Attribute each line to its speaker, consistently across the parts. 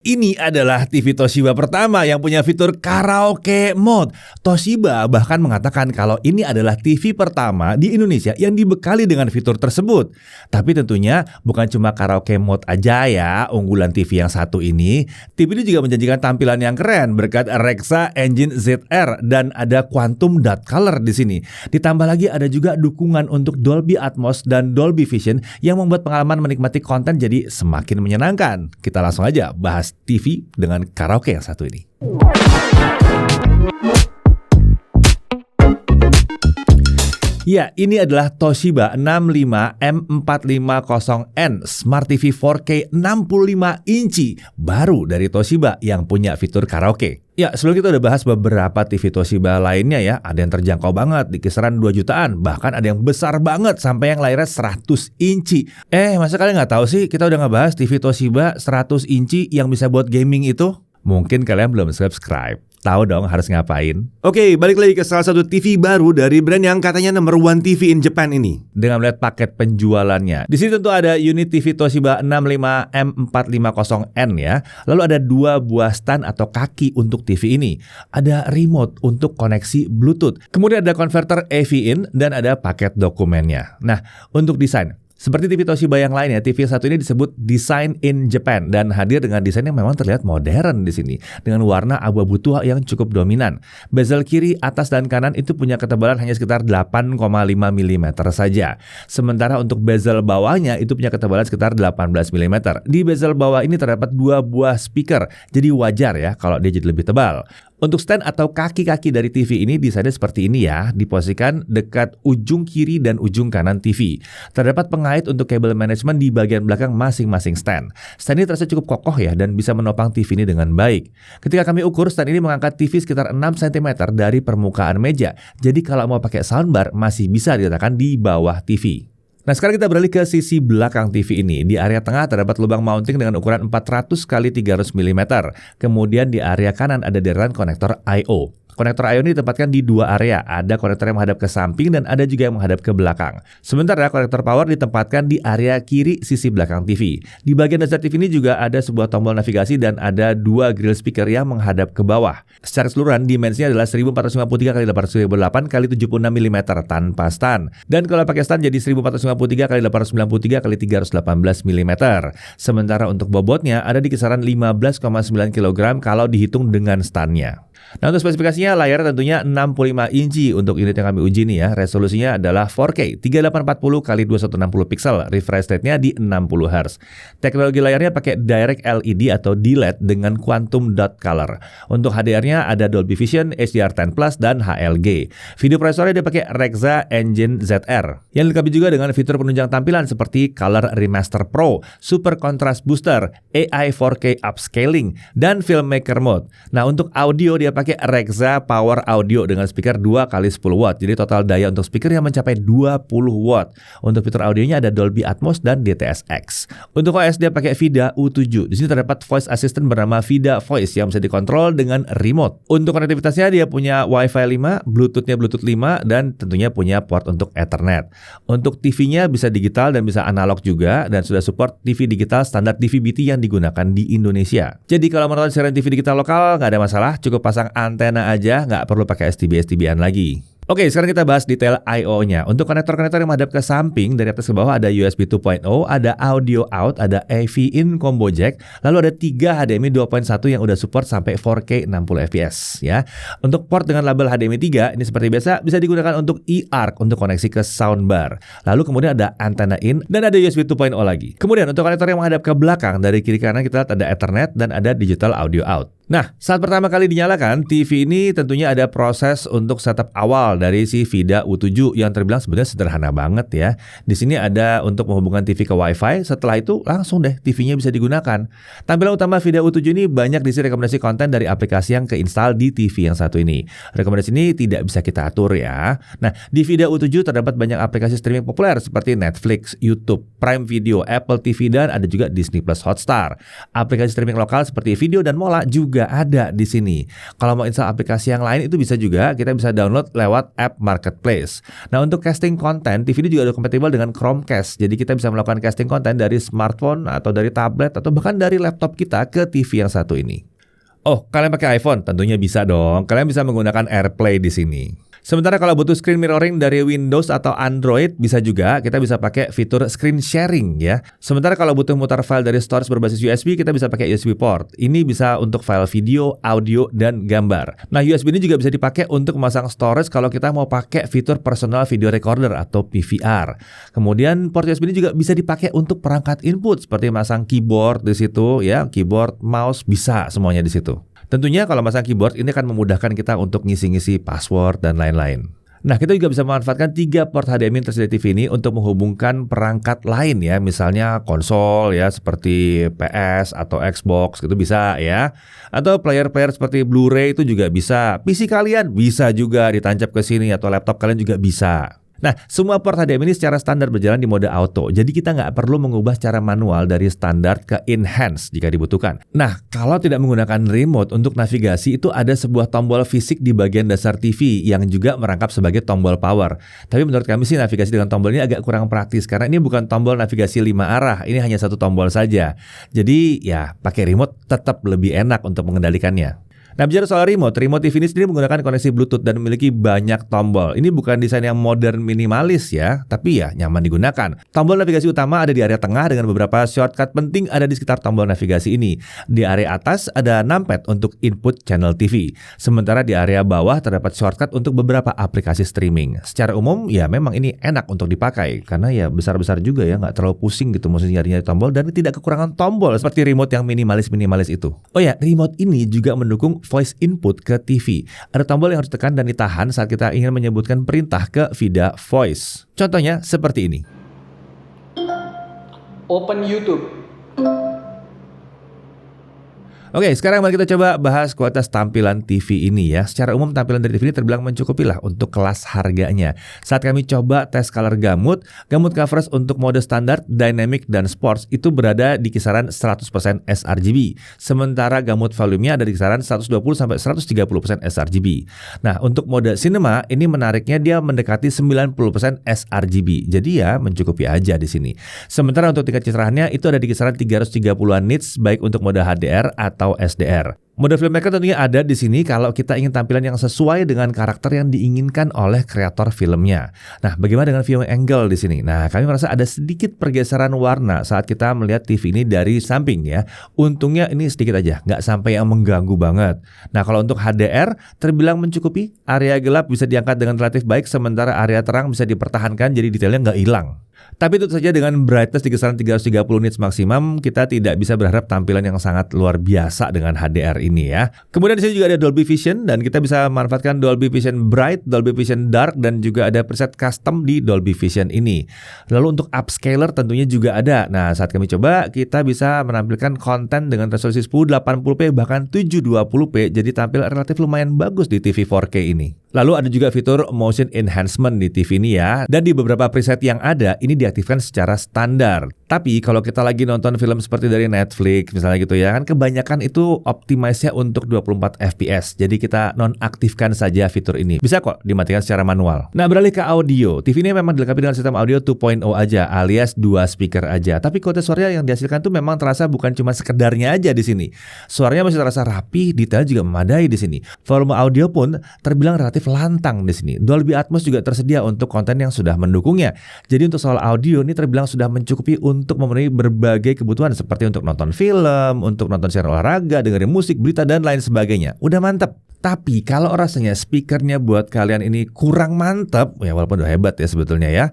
Speaker 1: Ini adalah TV Toshiba pertama yang punya fitur karaoke mode. Toshiba bahkan mengatakan kalau ini adalah TV pertama di Indonesia yang dibekali dengan fitur tersebut. Tapi tentunya bukan cuma karaoke mode aja ya unggulan TV yang satu ini. TV ini juga menjanjikan tampilan yang keren berkat Rexa Engine ZR dan ada Quantum Dot Color di sini. Ditambah lagi ada juga dukungan untuk Dolby Atmos dan Dolby Vision yang membuat pengalaman menikmati konten jadi semakin menyenangkan. Kita langsung aja bahas TV dengan karaoke yang satu ini. Ya, ini adalah Toshiba 65M450N Smart TV 4K 65 inci baru dari Toshiba yang punya fitur karaoke. Ya, sebelum kita udah bahas beberapa TV Toshiba lainnya ya, ada yang terjangkau banget di kisaran 2 jutaan, bahkan ada yang besar banget sampai yang layarnya 100 inci. Masa kalian nggak tahu sih kita udah ngebahas TV Toshiba 100 inci yang bisa buat gaming itu? Mungkin kalian belum subscribe. Tahu dong harus ngapain. Oke, balik lagi ke salah satu TV baru dari brand yang katanya number one TV in Japan ini. Dengan melihat paket penjualannya. Di sini tentu ada unit TV Toshiba 65M450N ya. Lalu ada 2 buah stand atau kaki untuk TV ini. Ada remote untuk koneksi Bluetooth. Kemudian ada konverter AV in dan ada paket dokumennya. Nah, untuk desain. Seperti TV Toshiba yang lainnya, TV yang satu ini disebut Design in Japan dan hadir dengan desain yang memang terlihat modern di sini dengan warna abu-abu tua yang cukup dominan. Bezel kiri, atas dan kanan itu punya ketebalan hanya sekitar 8,5 mm saja. Sementara untuk bezel bawahnya itu punya ketebalan sekitar 18 mm. Di bezel bawah ini terdapat 2 buah speaker, jadi wajar ya kalau dia jadi lebih tebal. Untuk stand atau kaki-kaki dari TV ini desainnya seperti ini ya, diposisikan dekat ujung kiri dan ujung kanan TV. Terdapat pengait untuk kabel manajemen di bagian belakang masing-masing stand. Stand ini terasa cukup kokoh ya dan bisa menopang TV ini dengan baik. Ketika kami ukur, stand ini mengangkat TV sekitar 6 cm dari permukaan meja. Jadi kalau mau pakai soundbar masih bisa diletakkan di bawah TV. Nah, sekarang kita beralih ke sisi belakang TV ini. Di area tengah terdapat lubang mounting dengan ukuran 400 x 300 mm. Kemudian di area kanan ada deretan konektor I/O. Konektor I/O ini ditempatkan di 2 area. Ada konektor yang menghadap ke samping dan ada juga yang menghadap ke belakang. Sementara konektor power ditempatkan di area kiri sisi belakang TV. Di bagian dasar TV ini juga ada sebuah tombol navigasi dan ada 2 grill speaker yang menghadap ke bawah. Secara keseluruhan dimensinya adalah 1453 x 828 x 76 mm tanpa stand. Dan kalau pakai stand jadi 1453 x 893 x 318 mm. Sementara untuk bobotnya ada di kisaran 15,9 kg kalau dihitung dengan standnya. Nah, untuk spesifikasinya layar tentunya 65 inci untuk unit yang kami uji nih ya. Resolusinya adalah 4K 3840 x 2160 pixel. Refresh rate-nya di 60 Hz. Teknologi layarnya pakai Direct LED atau DLED dengan Quantum Dot Color. Untuk HDR-nya ada Dolby Vision, HDR10 Plus dan HLG. Video prosesornya dia pakai Rexa Engine ZR. Yang dilengkapi juga dengan fitur penunjang tampilan seperti Color Remaster Pro, Super Contrast Booster, AI 4K Upscaling dan Filmmaker Mode. Nah, untuk audio dia pakai Rexa Power Audio dengan speaker 2 x 10 watt. Jadi total daya untuk speaker yang mencapai 20 watt. Untuk fitur audionya ada Dolby Atmos dan DTS:X. Untuk OS dia pakai VIDA U7. Di sini terdapat voice assistant bernama VIDA Voice yang bisa dikontrol dengan remote. Untuk konektivitasnya dia punya Wi-Fi 5, Bluetooth-nya Bluetooth 5 dan tentunya punya port untuk Ethernet. Untuk TV-nya bisa digital dan bisa analog juga dan sudah support TV digital standar DVB-T yang digunakan di Indonesia. Jadi kalau menonton siaran TV digital lokal nggak ada masalah, cukup pasang antena aja, nggak perlu pakai STB-STB-an lagi. Oke, sekarang kita bahas detail I/O-nya. Untuk konektor-konektor yang menghadap ke samping, dari atas ke bawah ada USB 2.0, ada audio out, ada AV in combo jack, lalu ada 3 HDMI 2.1 yang udah support sampai 4K 60 fps ya. Untuk port dengan label HDMI 3, ini seperti biasa bisa digunakan untuk eARC untuk koneksi ke soundbar. Lalu kemudian ada antena in dan ada USB 2.0 lagi. Kemudian untuk konektor yang menghadap ke belakang, dari kiri kanan kita lihat ada Ethernet dan ada digital audio out. Nah, saat pertama kali dinyalakan, TV ini tentunya ada proses untuk setup awal dari si VIDA U7 yang terbilang sebenarnya sederhana banget ya. Di sini ada untuk menghubungkan TV ke Wi-Fi, setelah itu langsung deh TV-nya bisa digunakan. Tampilan utama VIDA U7 ini banyak diisi rekomendasi konten dari aplikasi yang keinstal di TV yang satu ini. Rekomendasi ini tidak bisa kita atur ya. Nah, di VIDA U7 terdapat banyak aplikasi streaming populer seperti Netflix, YouTube, Prime Video, Apple TV dan ada juga Disney Plus Hotstar. Aplikasi streaming lokal seperti Video dan Mola juga juga ada di sini. Kalau mau install aplikasi yang lain itu bisa juga, kita bisa download lewat app Marketplace. Nah, untuk casting konten, TV ini juga ada kompatibel dengan Chromecast. Jadi kita bisa melakukan casting konten dari smartphone atau dari tablet atau bahkan dari laptop kita ke TV yang satu ini. Oh, kalian pakai iPhone? Tentunya bisa dong. Kalian bisa menggunakan AirPlay di sini. Sementara kalau butuh screen mirroring dari Windows atau Android, bisa juga kita bisa pakai fitur screen sharing ya. Sementara kalau butuh mutar file dari storage berbasis USB, kita bisa pakai USB port. Ini bisa untuk file video, audio, dan gambar. Nah, USB ini juga bisa dipakai untuk memasang storage kalau kita mau pakai fitur personal video recorder atau PVR. Kemudian port USB ini juga bisa dipakai untuk perangkat input seperti masang keyboard di situ ya, keyboard, mouse, bisa semuanya di situ. Tentunya kalau masang keyboard ini akan memudahkan kita untuk ngisi-ngisi password dan lain-lain. Nah, kita juga bisa memanfaatkan 3 port HDMI yang tersedia TV ini untuk menghubungkan perangkat lain ya, misalnya konsol ya seperti PS atau Xbox gitu bisa ya. Atau player-player seperti Blu-ray itu juga bisa. PC kalian bisa juga ditancap ke sini atau laptop kalian juga bisa. Nah, semua port HDMI ini secara standar berjalan di mode auto. Jadi kita nggak perlu mengubah secara manual dari standar ke enhance jika dibutuhkan. Nah, kalau tidak menggunakan remote untuk navigasi itu ada sebuah tombol fisik di bagian dasar TV yang juga merangkap sebagai tombol power. Tapi menurut kami sih navigasi dengan tombol ini agak kurang praktis karena ini bukan tombol navigasi 5 arah. Ini hanya satu tombol saja. Jadi ya pakai remote tetap lebih enak untuk mengendalikannya. Nah, bicara soal remote TV ini sendiri menggunakan koneksi Bluetooth dan memiliki banyak tombol. Ini bukan desain yang modern minimalis ya, tapi ya nyaman digunakan. Tombol navigasi utama ada di area tengah dengan beberapa shortcut penting ada di sekitar tombol navigasi ini. Di area atas ada numpad untuk input channel TV. Sementara di area bawah terdapat shortcut untuk beberapa aplikasi streaming. Secara umum ya memang ini enak untuk dipakai karena ya besar-besar juga ya, nggak terlalu pusing gitu mesti nyari-nyari tombol dan tidak kekurangan tombol seperti remote yang minimalis itu. Oh ya, remote ini juga mendukung voice input ke TV. Ada tombol yang harus ditekan dan ditahan saat kita ingin menyebutkan perintah ke VIDA voice. Contohnya seperti ini.
Speaker 2: Open YouTube.
Speaker 1: Oke, sekarang mari kita coba bahas kualitas tampilan TV ini ya. Secara umum tampilan dari TV ini terbilang mencukupi lah untuk kelas harganya. Saat kami coba tes color gamut coverage untuk mode standar, dynamic, dan sports itu berada di kisaran 100% sRGB. Sementara gamut volumenya ada di kisaran 120-130% sRGB. Nah, untuk mode cinema ini menariknya dia mendekati 90% sRGB. Jadi ya mencukupi aja di sini. Sementara untuk tingkat kecerahannya itu ada di kisaran 330-an nits baik untuk mode HDR atau SDR. Mode filmmaker tentunya ada di sini kalau kita ingin tampilan yang sesuai dengan karakter yang diinginkan oleh kreator filmnya. Nah, bagaimana dengan viewing angle di sini? Nah, kami merasa ada sedikit pergeseran warna saat kita melihat TV ini dari samping ya. Untungnya ini sedikit aja, nggak sampai yang mengganggu banget. Nah, kalau untuk HDR terbilang mencukupi. Area gelap bisa diangkat dengan relatif baik, sementara area terang bisa dipertahankan jadi detailnya nggak hilang. Tapi itu saja dengan brightness di kisaran 330 nits maksimum, kita tidak bisa berharap tampilan yang sangat luar biasa dengan HDR ini ya. Kemudian di sini juga ada Dolby Vision dan kita bisa memanfaatkan Dolby Vision Bright, Dolby Vision Dark dan juga ada preset custom di Dolby Vision ini. Lalu untuk upscaler tentunya juga ada. Nah, saat kami coba kita bisa menampilkan konten dengan resolusi 1080p bahkan 720p, jadi tampil relatif lumayan bagus di TV 4K ini. Lalu ada juga fitur motion enhancement di TV ini ya. Dan di beberapa preset yang ada ini diaktifkan secara standar. Tapi kalau kita lagi nonton film seperti dari Netflix misalnya gitu ya, kan kebanyakan itu optimize-nya untuk 24 fps. Jadi kita nonaktifkan saja fitur ini. Bisa kok dimatikan secara manual. Nah, beralih ke audio. TV ini memang dilengkapi dengan sistem audio 2.0 aja, alias 2 speaker aja. Tapi kualitas suara yang dihasilkan tuh memang terasa bukan cuma sekedarnya aja di sini. Suaranya masih terasa rapi, detail juga memadai di sini. Volume audio pun terbilang relatif lantang di sini. Dolby Atmos juga tersedia untuk konten yang sudah mendukungnya. Jadi untuk soal audio ini terbilang sudah mencukupi untuk memenuhi berbagai kebutuhan seperti untuk nonton film, untuk nonton siaran olahraga, dengerin musik, berita dan lain sebagainya. Udah mantep. Tapi kalau rasanya speakernya buat kalian ini kurang mantep, ya walaupun udah hebat ya sebetulnya ya,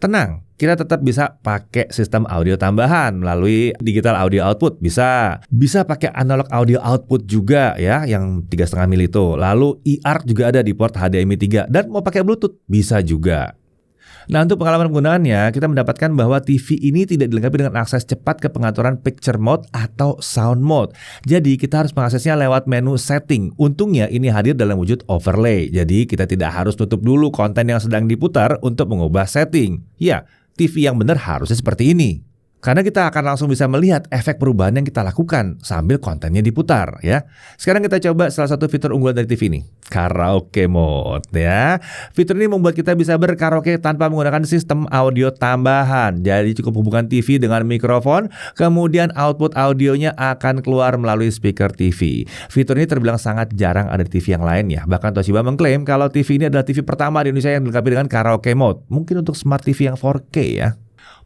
Speaker 1: tenang, kita tetap bisa pakai sistem audio tambahan melalui digital audio output. Bisa pakai analog audio output juga ya, yang 3,5 mili itu. Lalu eARC juga ada di port HDMI 3 dan mau pakai Bluetooth bisa juga. Nah, untuk pengalaman penggunaannya, kita mendapatkan bahwa TV ini tidak dilengkapi dengan akses cepat ke pengaturan picture mode atau sound mode. Jadi, kita harus mengaksesnya lewat menu setting. Untungnya ini hadir dalam wujud overlay. Jadi, kita tidak harus tutup dulu konten yang sedang diputar untuk mengubah setting. Ya, TV yang benar harusnya seperti ini. Karena kita akan langsung bisa melihat efek perubahan yang kita lakukan sambil kontennya diputar ya. Sekarang kita coba salah satu fitur unggulan dari TV ini, Karaoke Mode ya. Fitur ini membuat kita bisa berkaraoke tanpa menggunakan sistem audio tambahan. Jadi cukup hubungkan TV dengan mikrofon, kemudian output audionya akan keluar melalui speaker TV. Fitur ini terbilang sangat jarang ada di TV yang lain ya. Bahkan Toshiba mengklaim kalau TV ini adalah TV pertama di Indonesia yang dilengkapi dengan Karaoke Mode. Mungkin untuk smart TV yang 4K ya.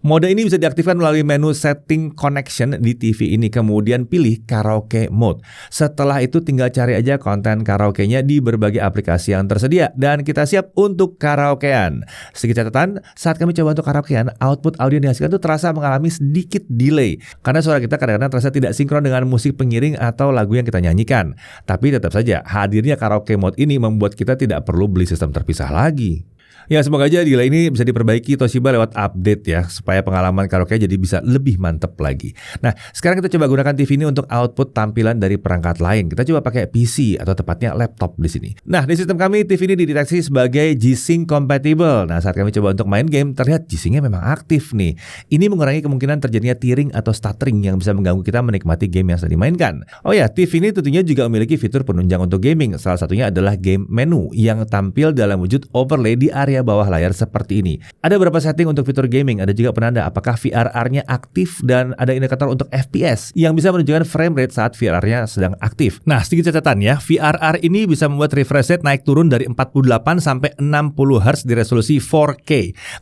Speaker 1: Mode ini bisa diaktifkan melalui menu setting connection di TV ini, kemudian pilih Karaoke Mode. Setelah itu tinggal cari aja konten karaoke-nya di berbagai aplikasi yang tersedia dan kita siap untuk karaokean. Sedikit catatan, saat kami coba untuk karaokean, output audio yang dihasilkan itu terasa mengalami sedikit delay karena suara kita kadang-kadang terasa tidak sinkron dengan musik pengiring atau lagu yang kita nyanyikan. Tapi tetap saja, hadirnya Karaoke Mode ini membuat kita tidak perlu beli sistem terpisah lagi. Ya, semoga aja delay ini bisa diperbaiki Toshiba lewat update ya, supaya pengalaman karaoke jadi bisa lebih mantep lagi. Nah, sekarang kita coba gunakan TV ini untuk output tampilan dari perangkat lain. Kita coba pakai PC atau tepatnya laptop di sini. Nah, di sistem kami TV ini dideteksi sebagai G-Sync compatible. Nah, saat kami coba untuk main game, terlihat G-Sync-nya memang aktif nih. Ini mengurangi kemungkinan terjadinya tearing atau stuttering yang bisa mengganggu kita menikmati game yang sedang dimainkan. Oh ya, TV ini tentunya juga memiliki fitur penunjang untuk gaming. Salah satunya adalah game menu yang tampil dalam wujud overlay di area bawah layar seperti ini. Ada beberapa setting untuk fitur gaming, ada juga penanda apakah VRR-nya aktif dan ada indikator untuk FPS yang bisa menunjukkan frame rate saat VRR-nya sedang aktif. Nah, sedikit catatan ya, VRR ini bisa membuat refresh rate naik turun dari 48 sampai 60 Hz di resolusi 4K.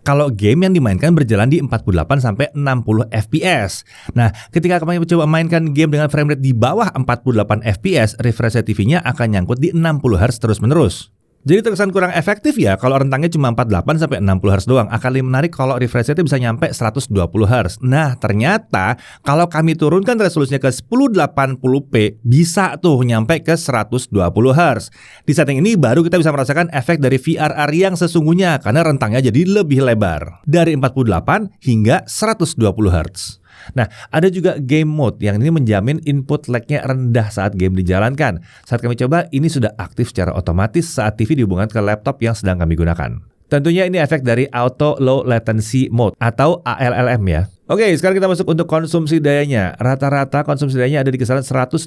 Speaker 1: Kalau game yang dimainkan berjalan di 48 sampai 60 FPS. Nah, ketika kami coba mainkan game dengan frame rate di bawah 48 FPS, refresh rate TV-nya akan nyangkut di 60 Hz terus-menerus. Jadi terkesan kurang efektif ya kalau rentangnya cuma 48 sampai 60 Hz doang. Akan lebih menarik kalau refresh rate bisa nyampe 120 Hz. Nah, ternyata kalau kami turunkan resolusinya ke 1080p bisa tuh nyampe ke 120 Hz. Di setting ini baru kita bisa merasakan efek dari VRR yang sesungguhnya karena rentangnya jadi lebih lebar. Dari 48 hingga 120 Hz. Nah, ada juga game mode yang ini menjamin input lag-nya rendah saat game dijalankan. Saat kami coba, ini sudah aktif secara otomatis saat TV dihubungkan ke laptop yang sedang kami gunakan. Tentunya ini efek dari Auto Low Latency Mode atau ALLM ya. Oke, sekarang kita masuk untuk konsumsi dayanya. Rata-rata konsumsi dayanya ada di kisaran 150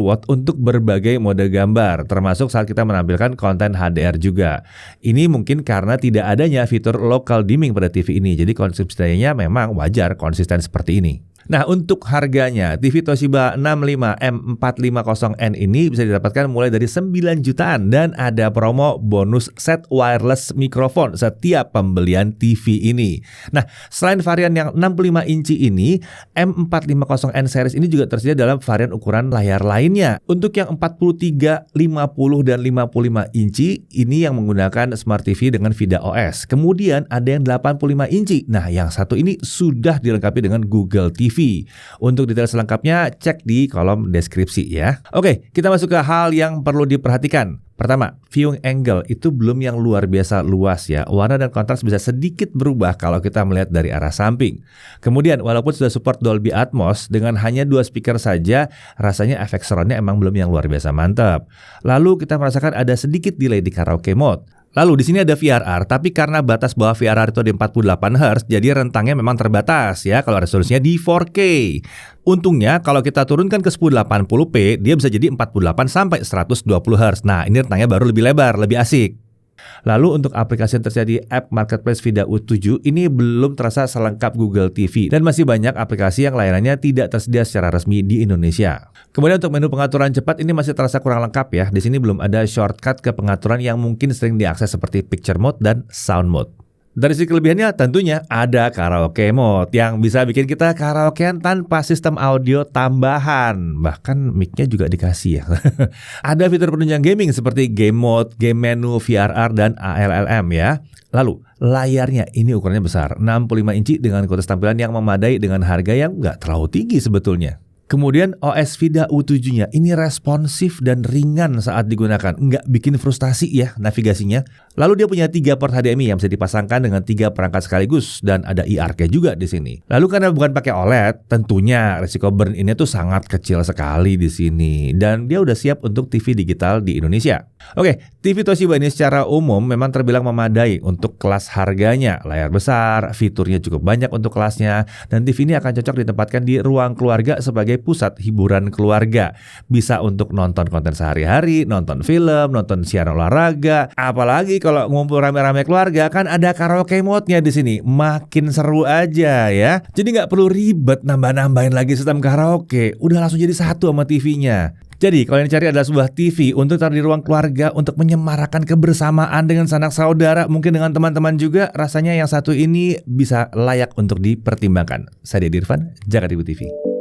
Speaker 1: watt untuk berbagai mode gambar, termasuk saat kita menampilkan konten HDR juga. Ini mungkin karena tidak adanya fitur local dimming pada TV ini, jadi konsumsi dayanya memang wajar konsisten seperti ini. Nah, untuk harganya, TV Toshiba 65M450N ini bisa didapatkan mulai dari 9 jutaan dan ada promo bonus set wireless mikrofon setiap pembelian TV ini. Nah, selain varian yang 65 inci ini, M450N series ini juga tersedia dalam varian ukuran layar lainnya. Untuk yang 43, 50, dan 55 inci, ini yang menggunakan Smart TV dengan VIDA OS. Kemudian ada yang 85 inci. Nah, yang satu ini sudah dilengkapi dengan Google TV. Untuk detail selengkapnya, cek di kolom deskripsi ya. Oke, kita masuk ke hal yang perlu diperhatikan. Pertama, viewing angle itu belum yang luar biasa luas ya. Warna dan kontras bisa sedikit berubah kalau kita melihat dari arah samping. Kemudian, walaupun sudah support Dolby Atmos, dengan hanya 2 speaker saja, rasanya efek surround-nya emang belum yang luar biasa mantap. Lalu kita merasakan ada sedikit delay di karaoke mode. Lalu di sini ada VRR, tapi karena batas bawah VRR itu di 48 Hz, jadi rentangnya memang terbatas ya kalau resolusinya di 4K. Untungnya kalau kita turunkan ke 1080p, dia bisa jadi 48 sampai 120 Hz. Nah, ini rentangnya baru lebih lebar, lebih asik. Lalu untuk aplikasi yang tersedia di app Marketplace VIDA U7 ini belum terasa selengkap Google TV dan masih banyak aplikasi yang layanannya tidak tersedia secara resmi di Indonesia. Kemudian untuk menu pengaturan cepat ini masih terasa kurang lengkap ya. Di sini belum ada shortcut ke pengaturan yang mungkin sering diakses seperti Picture Mode dan Sound Mode. Dari sisi kelebihannya tentunya ada Karaoke Mode yang bisa bikin kita karaokean tanpa sistem audio tambahan. Bahkan mic-nya juga dikasih ya. Ada fitur penunjang gaming seperti Game Mode, Game Menu, VRR, dan ALLM ya. Lalu layarnya ini ukurannya besar, 65 inci dengan kualitas tampilan yang memadai dengan harga yang nggak terlalu tinggi sebetulnya. Kemudian OS VIDA U7-nya ini responsif dan ringan saat digunakan, nggak bikin frustasi ya navigasinya. Lalu dia punya 3 port HDMI yang bisa dipasangkan dengan 3 perangkat sekaligus dan ada iRK juga di sini. Lalu karena bukan pakai OLED, tentunya risiko burn ini tuh sangat kecil sekali di sini dan dia udah siap untuk TV digital di Indonesia. Oke, TV Toshiba ini secara umum memang terbilang memadai untuk kelas harganya. Layar besar, fiturnya cukup banyak untuk kelasnya, dan TV ini akan cocok ditempatkan di ruang keluarga sebagai pusat hiburan keluarga. Bisa untuk nonton konten sehari-hari, nonton film, nonton siaran olahraga. Apalagi kalau ngumpul rame-rame keluarga kan ada karaoke mode-nya di sini. Makin seru aja ya. Jadi nggak perlu ribet nambah-nambahin lagi sistem karaoke. Udah langsung jadi satu sama TV-nya. Jadi kalau yang dicari adalah sebuah TV untuk taruh di ruang keluarga untuk menyemarakan kebersamaan dengan sanak saudara, mungkin dengan teman-teman juga, rasanya yang satu ini bisa layak untuk dipertimbangkan. Saya Deddy Irfan, Jakarta Ibu TV.